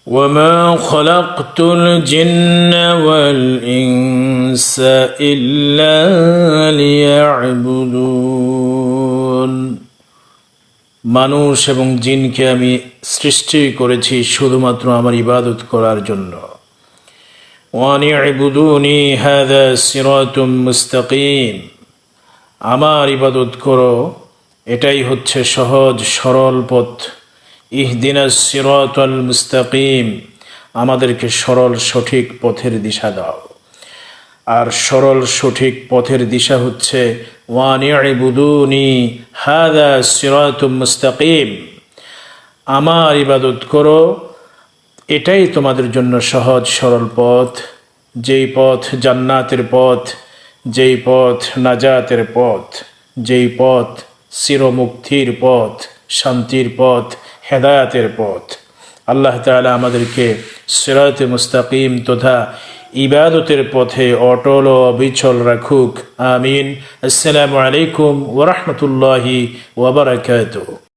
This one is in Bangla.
وما خلقت الجن والإنس إلا ليعبدون মানুষ এবং জিনকে আমি সৃষ্টি করেছি শুধুমাত্র আমার ইবাদত করার জন্য। ওয়ানি ইবুদুনি হাযা সিরাতুম মুস্তাকিম, আমার ইবাদত করো, এটাই হচ্ছে সহজ সরল পথ। ইহদিনাস সিরাতাল মুস্তাকিম, আমাদেরকে সরল সঠিক পথের দিশা দাও। আর সরল সঠিক পথের দিশা হচ্ছে ওয়ানি ইবুদুনি হাযা সিরাতুম মুস্তাকিম, আমার ইবাদত করো, এটাই তোমাদের জন্য সহজ সরল পথ, যেই পথ জান্নাতের পথ, যেই পথ নাজাতের পথ, যেই পথ চিরমুক্তির পথ, শান্তির পথ, হেদায়াতের পথ। আল্লাহ তাআলা আমাদেরকে সিরাতে মুস্তাকিম তথা ইবাদতের পথে অটল ও অবিচল রাখুক। আমিন। আসসালামু আলাইকুম ওয়া রাহমাতুল্লাহি ওয়া বারাকাতুহু।